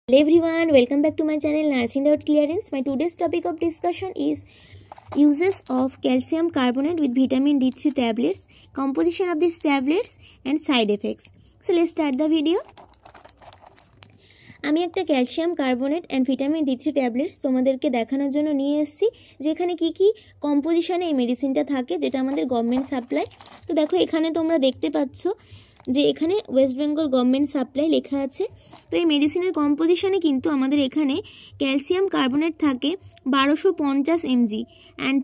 Hello everyone, welcome back to my channel Nursing Doubt Clearance. My today's topic of discussion is uses of calcium carbonate with vitamin D3 tablets, composition of these tablets and side effects. So let's start the video. আমি একটা calcium carbonate and vitamin D3 tablets তোমাদেরকে দেখানোর জন্য নিয়ে এসেছি যেখানে কি কি কম্পোজিশনে এই মেডিসিনটা থাকে যেটা আমাদের গভর্নমেন্ট সাপ্লাই। তো দেখো এখানে তোমরা দেখতে পাচ্ছ যে এখানে ওয়েস্ট বেঙ্গল গভর্নমেন্ট সাপ্লাই লেখা আছে। তো এই মেডিসিনের কম্পোজিশনে কিন্তু আমাদের এখানে ক্যালসিয়াম কার্বনেট থাকে 1250 mg অ্যান্ড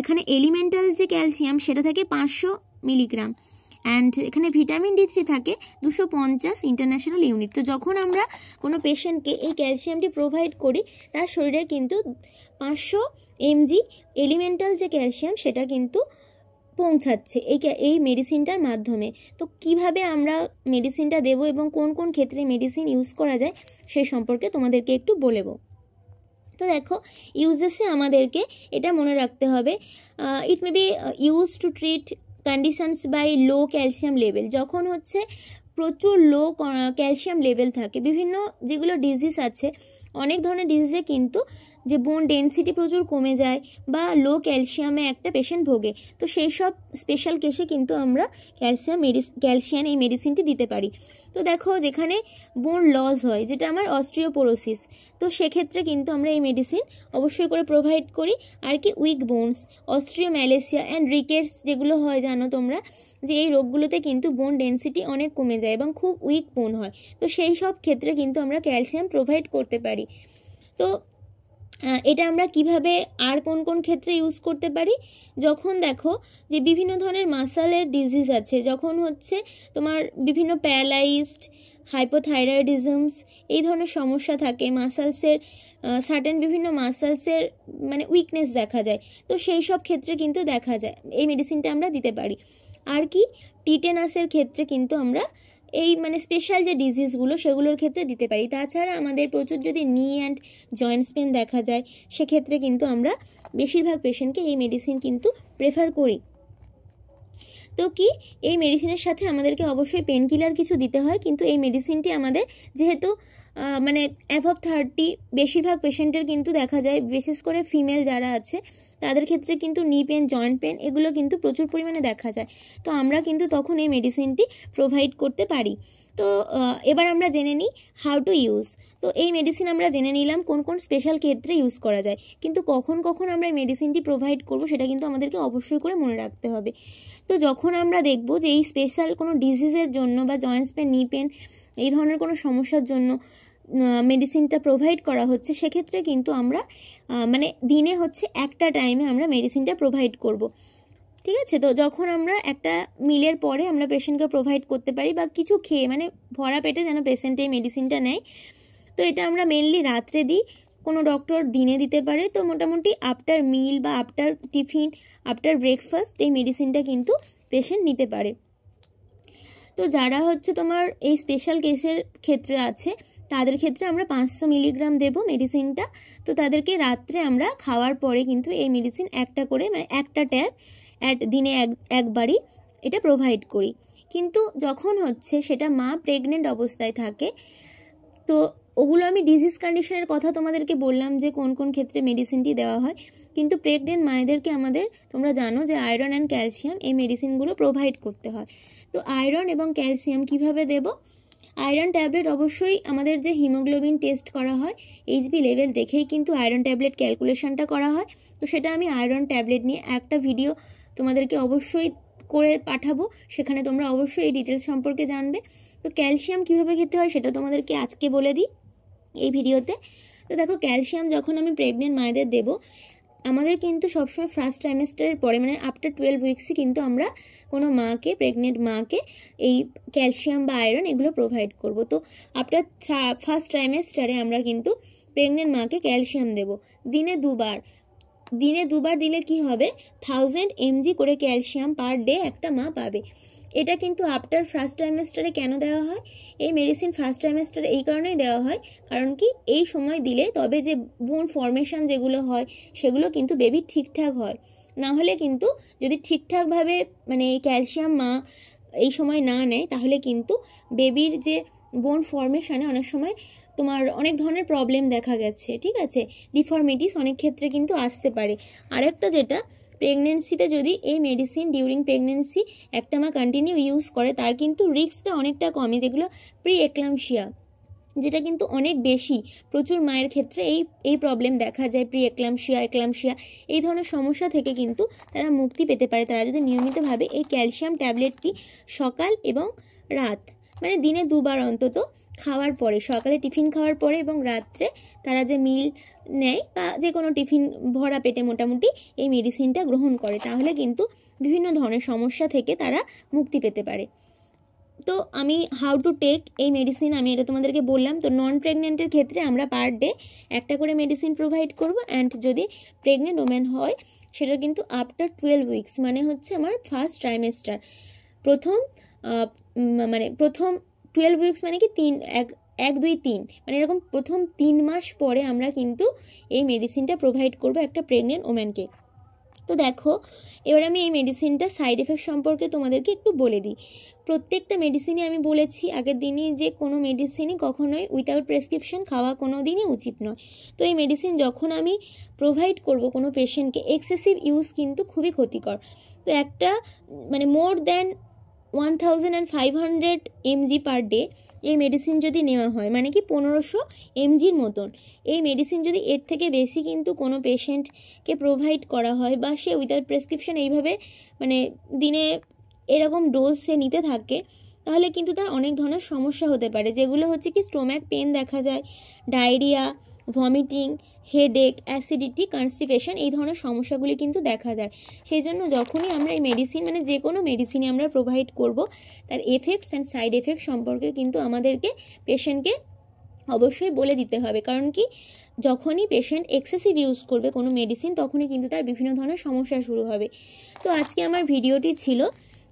এখানে এলিমেন্টাল যে ক্যালসিয়াম সেটা থাকে 500 মিলিগ্রাম অ্যান্ড এখানে ভিটামিন D3 থাকে 250 ইন্টারন্যাশনাল ইউনিট। তো যখন আমরা কোনো পেশেন্টকে এই ক্যালসিয়ামটি প্রোভাইড করি তার শরীরে কিন্তু 500 mg এলিমেন্টাল যে ক্যালসিয়াম সেটা কিন্তু পৌঁছাচ্ছে এই মেডিসিনটার মাধ্যমে। তো কিভাবে আমরা মেডিসিনটা দেব এবং কোন কোন ক্ষেত্রে মেডিসিন ইউজ করা যায় সেই সম্পর্কে তোমাদেরকে একটু বলবো। তো দেখো ইউজেসে আমাদেরকে এটা মনে রাখতে হবে, it may be use to treat conditions by low calcium level. যখন হচ্ছে প্রচুর লো ক্যালসিয়াম লেভেল থাকে, বিভিন্ন যেগুলো ডিজিজ আছে, অনেক ধরনের ডিজিজে কিন্তু যে বোন ডেন্সিটি প্রচুর কমে যায় বা লো ক্যালসিয়ামে একটা পেশেন্ট ভোগে, তো সেই সব স্পেশাল কেসে কিন্তু আমরা ক্যালসিয়াম এই মেডিসিনটি দিতে পারি। তো দেখো যেখানে বোন লস হয়, যেটা আমার অস্ট্রিওপোরোসিস, তো সেক্ষেত্রে কিন্তু আমরা এই মেডিসিন অবশ্যই করে প্রোভাইড করি। আর কি উইক বোনস, অস্ট্রিওম্যালেসিয়া অ্যান্ড রিকেটস যেগুলো হয় জানো তোমরা, যে এই রোগগুলোতে কিন্তু বোন ডেন্সিটি অনেক কমে যায় এবং খুব উইক বোন হয়, তো সেই সব ক্ষেত্রে কিন্তু আমরা ক্যালসিয়াম প্রোভাইড করতে পারি। তো এটা আমরা কিভাবে আর কোন কোন ক্ষেত্রে ইউজ করতে পারি, যখন দেখো যে বিভিন্ন ধরনের মাসালের ডিজিজ আছে, যখন হচ্ছে তোমার বিভিন্ন প্যারালাইজড, হাইপোথাইরয়েডিজমস এই ধরনের সমস্যা থাকে, মাসালসের সার্টেন বিভিন্ন মাসালসের মানে উইকনেস দেখা যায়, তো সেই সব ক্ষেত্রে কিন্তু দেখা যায় এই মেডিসিনটা আমরা দিতে পারি। আর কি টিটেনাসের ক্ষেত্রে কিন্তু আমরা এই মানে স্পেশাল যে ডিজিজগুলো সেগুলোর ক্ষেত্রে দিতে পারি। তাছাড়া আমাদের প্রচুর যদি নি অ্যান্ড জয়েন্টস পেন দেখা যায় সেক্ষেত্রে কিন্তু আমরা বেশিরভাগ পেশেন্টকে এই মেডিসিন কিন্তু প্রেফার করি। তো কি এই মেডিসিনের সাথে আমাদেরকে অবশ্যই পেন কিলার কিছু দিতে হয়, কিন্তু এই মেডিসিনটি আমাদের যেহেতু মানে অ্যাবভ 30 বেশিরভাগ পেশেন্টের কিন্তু দেখা যায়, বিশেষ করে ফিমেল যারা আছে তাদের ক্ষেত্রে কিন্তু নি পেন, জয়েন্ট পেন এগুলো কিন্তু প্রচুর পরিমাণে দেখা যায়, তো আমরা কিন্তু তখন এই মেডিসিনটি প্রোভাইড করতে পারি। তো এবার আমরা জেনে নিই হাউ টু ইউজ। তো এই মেডিসিন আমরা জেনে নিলাম কোন কোন স্পেশাল ক্ষেত্রে ইউজ করা যায়, কিন্তু কখন কখন আমরা এই মেডিসিনটি প্রোভাইড করব সেটা কিন্তু আমাদেরকে অবশ্যই করে মনে রাখতে হবে। তো যখন আমরা দেখব যে এই স্পেশাল কোনো ডিজিজের জন্য বা জয়েন্টস পেন, নি পেন এই ধরনের কোনো সমস্যার জন্য মেডিসিনটা প্রোভাইড করা হচ্ছে, সেক্ষেত্রে কিন্তু আমরা মানে দিনে হচ্ছে একটা টাইমে আমরা মেডিসিনটা প্রোভাইড করব, ঠিক আছে। তো যখন আমরা একটা মিলের পরে আমরা পেশেন্টকে প্রোভাইড করতে পারি বা কিছু খেয়ে মানে ভরা পেটে যেন পেশেন্ট এই মেডিসিনটা নেয়, তো এটা আমরা মেনলি রাত্রে দিই, কোনো ডক্টর দিনে দিতে পারে। তো মোটামুটি আফটার মিল বা আফটার টিফিন, আফটার ব্রেকফাস্ট এই মেডিসিনটা কিন্তু পেশেন্ট নিতে পারে। তো যারা হচ্ছে তোমার এই স্পেশাল কেসের ক্ষেত্রে আছে তাদের ক্ষেত্রে আমরা 500 মিলিগ্রাম দেব মেডিসিনটা। তো তাদেরকে রাত্রে আমরা খাওয়ার পরে কিন্তু এই মেডিসিন একটা করে মানে একটা ট্যাব দিনে একবারই এটা প্রোভাইড করি। কিন্তু যখন হচ্ছে সেটা মা প্রেগনেন্ট অবস্থায় থাকে, তো ওগুলো আমি ডিজিজ কন্ডিশনের কথা তোমাদেরকে বললাম যে কোন কোন ক্ষেত্রে মেডিসিনটি দেওয়া হয়, কিন্তু প্রেগনেন্ট মায়েদেরকে আমাদের তোমরা জানো যে আয়রন অ্যান্ড ক্যালসিয়াম এই মেডিসিনগুলো প্রোভাইড করতে হয়। তো আয়রন এবং ক্যালসিয়াম কিভাবে দেব, আয়রন ট্যাবলেট অবশ্যই আমাদের যে হিমোগ্লোবিন টেস্ট করা হয় এইচবি লেভেল দেখেই কিন্তু আয়রন ট্যাবলেট ক্যালকুলেশনটা করা হয়। তো সেটা আমি আয়রন ট্যাবলেট নিয়ে একটা ভিডিও তোমাদেরকে অবশ্যই করে পাঠাবো, সেখানে তোমরা অবশ্যই এই ডিটেলস সম্পর্কে জানবে। তো ক্যালসিয়াম কিভাবে খেতে হয় সেটা তোমাদেরকে আজকে বলে দিই এই ভিডিওতে। তো দেখো ক্যালসিয়াম যখন আমি প্রেগনেন্ট মায়েদের দেব, আমাদের কিন্তু সবসময় ফার্স্ট ট্রাইমেস্টারের পরে মানে আফটার 12 উইকসই কিন্তু আমরা কোনো মাকে, প্রেগনেন্ট মাকে এই ক্যালসিয়াম বা আয়রন এগুলো প্রোভাইড করব। তো আফটার ফার্স্ট ট্রাইমেস্টারে আমরা কিন্তু প্রেগনেন্ট মাকে ক্যালসিয়াম দেব দিনে দুবার দিলে কি হবে, 1000 mg করে ক্যালসিয়াম পার ডে একটা মা পাবে। এটা কিন্তু আফটার ফার্স্ট ট্রাইমেস্টারে কেন দেওয়া হয়, এই মেডিসিন ফার্স্ট ট্রাইমেস্টারে এই কারণেই দেওয়া হয় কারণ কি এই সময় দিলে তবে যে বোন ফর্মেশন যেগুলো হয় সেগুলো কিন্তু বেবির ঠিকঠাক হয়। না হলে কিন্তু যদি ঠিকঠাকভাবে মানে এই ক্যালসিয়াম মা এই সময় না নেয় তাহলে কিন্তু বেবির যে বোন ফর্মেশনে অনেক সময় তোমার অনেক ধরনের প্রবলেম দেখা গেছে, ঠিক আছে, ডিফর্মিটিস অনেক ক্ষেত্রে কিন্তু আসতে পারে। আরেকটা যেটা, প্রেগনেন্সিতে যদি এই মেডিসিন ডিউরিং প্রেগনেন্সি একটা মা কন্টিনিউ ইউজ করে, তার কিন্তু রিস্কটা অনেকটা কমে, যেগুলো প্রি এক্লাম্পসিয়া, যেটা কিন্তু অনেক বেশি, প্রচুর মায়ের ক্ষেত্রে এই প্রবলেম দেখা যায়, প্রি এক্লাম্পসিয়া এই ধরনের সমস্যা থেকে কিন্তু তারা মুক্তি পেতে পারে, তারা যদি নিয়মিতভাবে এই ক্যালসিয়াম ট্যাবলেটটি সকাল এবং রাত, মানে দিনে 2 বার অন্তত খাওয়ার পরে, সকালে টিফিন খাওয়ার পরে এবং রাত্রে তারা যে মিল নেয় বা যে কোনো টিফিন ভরা পেটে মোটামুটি এই মেডিসিনটা গ্রহণ করে, তাহলে কিন্তু বিভিন্ন ধরনের সমস্যা থেকে তারা মুক্তি পেতে পারে। তো আমি হাউ টু টেক এই মেডিসিন আমি এটা তোমাদেরকে বললাম। তো নন প্রেগনেন্টের ক্ষেত্রে আমরা পার ডে একটা করে মেডিসিন প্রোভাইড করব, অ্যান্ড যদি প্রেগনেন্ট ওম্যান হয় সেটা কিন্তু আফটার 12 উইকস, মানে হচ্ছে আমার ফার্স্ট ট্রাইমেস্টার, প্রথম 12 উইকস মানে কি 1 2 3 মানে এরকম প্রথম 3 মাস পরে আমরা কিন্তু এই মেডিসিনটা প্রোভাইড করব একটা প্রেগনেন্ট ওম্যানকে। তো দেখো, এবার আমি এই মেডিসিনটা সাইড এফেক্ট সম্পর্কে তোমাদেরকে একটু বলে দিই। প্রত্যেকটা মেডিসিনই আমি বলেছি আগের দিনই যে কোনো মেডিসিনই কখনোই উইথাউট প্রেসক্রিপশন খাওয়া কোনো দিনই উচিত নয়। তো এই মেডিসিন যখন আমি প্রোভাইড করব কোনো পেশেন্টকে, এক্সেসিভ ইউজ কিন্তু খুবই ক্ষতিকর। তো একটা মানে more than 1500 mg per day এই মেডিসিন যদি নেওয়া হয়, মানে কি 1500 mgর মতন, এই মেডিসিন যদি এর থেকে বেশি কিন্তু কোনো পেশেন্টকে প্রোভাইড করা হয় বা সে উইদাউট প্রেসক্রিপশন এইভাবে মানে দিনে এরকম ডোজ সে নিতে থাকে, তাহলে কিন্তু তার অনেক ধরনের সমস্যা হতে পারে, যেগুলো হচ্ছে কি স্টোম্যাক পেন দেখা যায়, diarrhoea, vomiting, headache, acidity, constipation, এই ধরনের সমস্যাগুলি কিন্তু দেখা যায়। সেই জন্য যখনই আমরা এই মেডিসিন মানে যে কোনো মেডিসিনই আমরা প্রোভাইড করব, তার এফেক্টস অ্যান্ড সাইড এফেক্ট সম্পর্কে কিন্তু আমাদেরকে পেশেন্টকে অবশ্যই বলে দিতে হবে। কারণ কি, যখনই পেশেন্ট এক্সেসিভ ইউজ করবে কোনো মেডিসিন, তখনই কিন্তু তার বিভিন্ন ধরনের সমস্যা শুরু হবে। তো আজকে আমার ভিডিওটি ছিল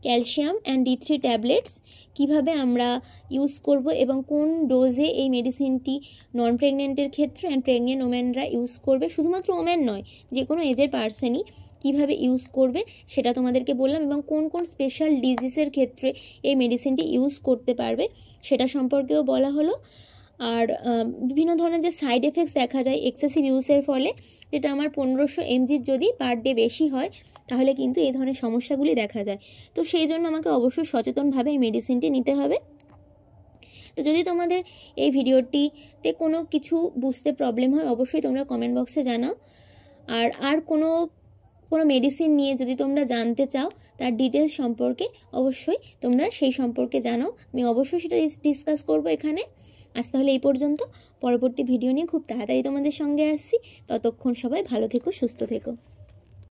ক্যালসিয়াম অ্যান্ড D3 ট্যাবলেটস কিভাবে আমরা ইউজ করব এবং কোন ডোজে এই মেডিসিনটি নন প্রেগনেন্টের ক্ষেত্রে অ্যান্ড প্রেগনেন্ট ওমেনরা ইউজ করবে, শুধুমাত্র ওমেন নয়, যে কোনো এজের পার্সনই কিভাবে ইউজ করবে সেটা তোমাদেরকে বললাম, এবং কোন কোন স্পেশাল ডিজিজের ক্ষেত্রে এই মেডিসিনটি ইউজ করতে পারবে সেটা সম্পর্কেও বলা হলো। আর বিভিন্ন ধরনের যে সাইড এফেক্টস দেখা যায় এক্সেসিভ ইউজের ফলে, যেটা আমার 1500 mg যদি পার ডে বেশি হয়, তাহলে কিন্তু এই ধরনের সমস্যাগুলি দেখা যায়। তো সেই জন্য আমাকে অবশ্যই সচেতনভাবে এই মেডিসিনটি নিতে হবে। তো যদি তোমাদের এই ভিডিওটিতে কোনো কিছু বুঝতে প্রবলেম হয়, অবশ্যই তোমরা কমেন্ট বক্সে জানাও। আর কোনো মেডিসিন নিয়ে যদি তোমরা জানতে চাও, তার ডিটেলস সম্পর্কে অবশ্যই তোমরা সেই সম্পর্কে জানাও, আমি অবশ্যই সেটা ডিসকাস করব এখানে। আজ তাহলে এই পর্যন্ত, পরবর্তী ভিডিও নিয়ে খুব তাড়াতাড়ি তোমাদের সঙ্গে আসছি। ততক্ষণ সবাই ভালো থেকো, সুস্থ থেকো।